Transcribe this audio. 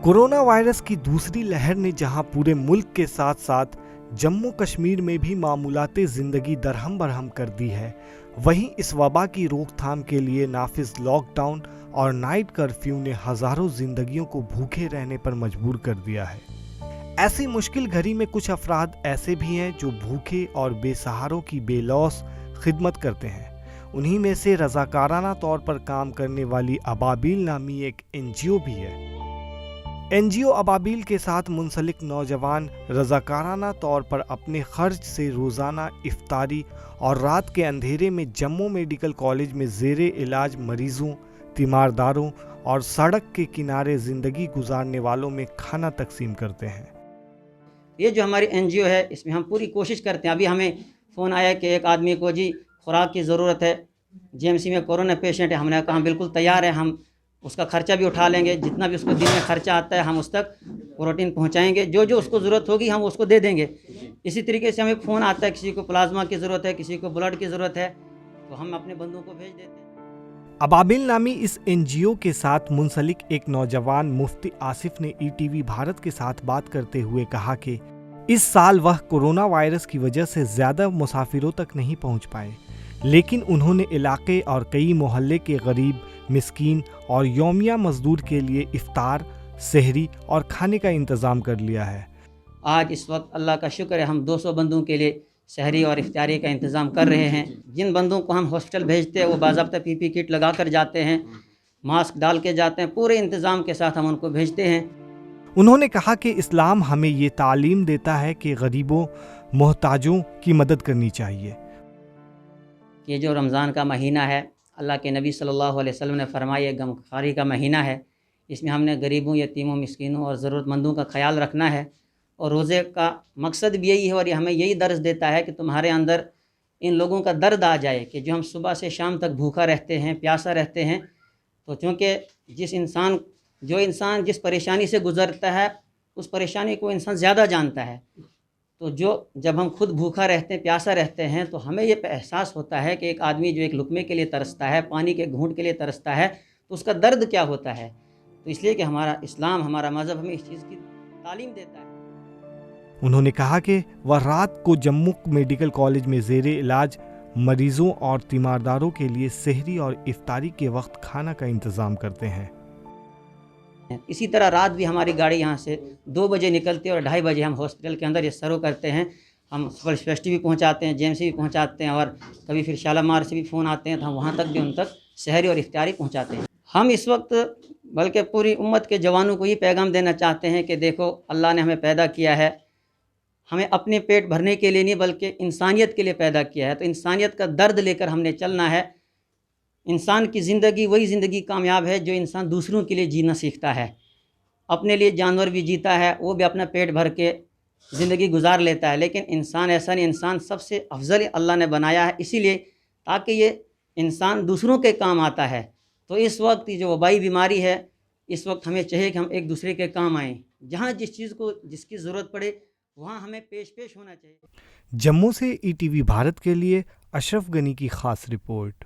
Corona virus की दूसरी लहर ने जहां पूरे मुल्क के साथ साथ जम्मू कश्मीर में भी मामूलाते ज़िंदगी दरहम बरहम कर दी है, वहीं इस वबा की रोकथाम के लिए नाफिज लॉकडाउन और नाइट कर्फ्यू ने हज़ारों जिंदगियों को भूखे रहने पर मजबूर कर दिया है। ऐसी मुश्किल घड़ी में कुछ अफराद ऐसे भी हैं जो भूखे और बेसहारों की बेलौस खिदमत करते हैं। उन्हीं में से रज़ाकाराना तौर पर काम करने वाली अबाबिल नामी एक एनजीओ भी है। एनजीओ अबाबिल के साथ मुंसलिक नौजवान रज़ाकाराना तौर पर अपने खर्च से रोज़ाना इफ्तारी और रात के अंधेरे में जम्मू मेडिकल कॉलेज में ज़ेरे इलाज मरीज़ों, तीमारदारों और सड़क के किनारे ज़िंदगी गुजारने वालों में खाना तकसीम करते हैं। ये जो हमारी एनजीओ है, इसमें हम पूरी कोशिश करते हैं। अभी हमें फ़ोन आया कि एक आदमी को जी खुराक की ज़रूरत है, जीएमसी में कोरोना पेशेंट है। हमने कहा बिल्कुल तैयार है, हम उसका खर्चा भी उठा लेंगे, जितना भी उसको दिन में खर्चा आता है हम उस तक प्रोटीन पहुंचाएंगे, जो जो उसको ज़रूरत होगी हम उसको दे देंगे। इसी तरीके से हमें फ़ोन आता है, किसी को प्लाज्मा की ज़रूरत है, किसी को ब्लड की ज़रूरत है, तो हम अपने बंधुओं को भेज देते हैं। अबाबिल नामी इस एनजीओ के साथ मुंसलिक एक नौजवान मुफ्ती आसिफ ने ईटीवी भारत के साथ बात करते हुए कहा कि इस साल वह कोरोना वायरस की वजह से ज़्यादा मुसाफिरों तक नहीं पहुंच पाए, लेकिन उन्होंने इलाके और कई मोहल्ले के गरीब, मिस्कीन और यौमिया मजदूर के लिए इफ्तार, सहरी और खाने का इंतज़ाम कर लिया है। आज इस वक्त अल्लाह का शुक्र है, हम 200 बंदों के लिए सहरी और इफ्तारी का इंतज़ाम कर रहे हैं। जिन बंदों को हम हॉस्पिटल भेजते हैं वो बाज़ाब्ता पीपी किट लगा कर जाते हैं, मास्क डाल के जाते हैं, पूरे इंतज़ाम के साथ हम उनको भेजते हैं। उन्होंने कहा कि इस्लाम हमें ये तालीम देता है कि गरीबों, मोहताजों की मदद करनी चाहिए। ये जो रमज़ान का महीना है, अल्लाह के नबी सल्लल्लाहु अलैहि वसल्लम ने फरमाया ये गमखारी का महीना है। इसमें हमने गरीबों, यतीमों, मिस्कीनों और ज़रूरतमंदों का ख्याल रखना है। और रोज़े का मकसद भी यही है और ये हमें यही दर्स देता है कि तुम्हारे अंदर इन लोगों का दर्द आ जाए कि जो हम सुबह से शाम तक भूखा रहते हैं, प्यासा रहते हैं। तो चूँकि जो इंसान जिस परेशानी से गुज़रता है उस परेशानी को इंसान ज़्यादा जानता है। तो जब हम खुद भूखा रहते हैं, प्यासा रहते हैं, तो हमें ये एहसास होता है कि एक आदमी जो एक लुक़मे के लिए तरसता है, पानी के घूंट के लिए तरसता है, तो उसका दर्द क्या होता है। तो इसलिए कि हमारा इस्लाम, हमारा मज़हब हमें इस चीज़ की तालीम देता है। उन्होंने कहा कि वह रात को जम्मू मेडिकल कॉलेज में ज़ेरे इलाज मरीजों और तीमारदारों के लिए सहरी और इफ्तारी के वक्त खाना का इंतज़ाम करते हैं। इसी तरह रात भी हमारी गाड़ी यहाँ से 2 बजे निकलती है और 2:30 बजे हम हॉस्पिटल के अंदर ये सर्व करते हैं। हम सुपर स्पेशलिटी भी पहुँचाते हैं, जेएमसी भी पहुँचाते हैं और कभी फिर शालामार से भी फ़ोन आते हैं तो हम वहाँ तक भी उन तक सहरी और इफ्तारी पहुँचाते हैं। हम इस वक्त बल्कि पूरी उम्मत के जवानों को ये पैगाम देना चाहते हैं कि देखो, अल्लाह ने हमें पैदा किया है, हमें अपने पेट भरने के लिए नहीं बल्कि इंसानियत के लिए पैदा किया है। तो इंसानियत का दर्द लेकर हमने चलना है। इंसान की ज़िंदगी वही ज़िंदगी कामयाब है जो इंसान दूसरों के लिए जीना सीखता है। अपने लिए जानवर भी जीता है, वो भी अपना पेट भर के ज़िंदगी गुजार लेता है, लेकिन इंसान ऐसा नहीं। इंसान सबसे अफजल अल्लाह ने बनाया है इसीलिए ताकि ये इंसान दूसरों के काम आता है। तो इस वक्त जो वबाई बीमारी है, इस वक्त हमें चाहिए कि हम एक दूसरे के काम आएँ। जहाँ जिस चीज़ को जिसकी ज़रूरत पड़े वहाँ हमें पेश होना चाहिए। जम्मू से ईटीवी भारत के लिए अशरफ गनी की खास रिपोर्ट।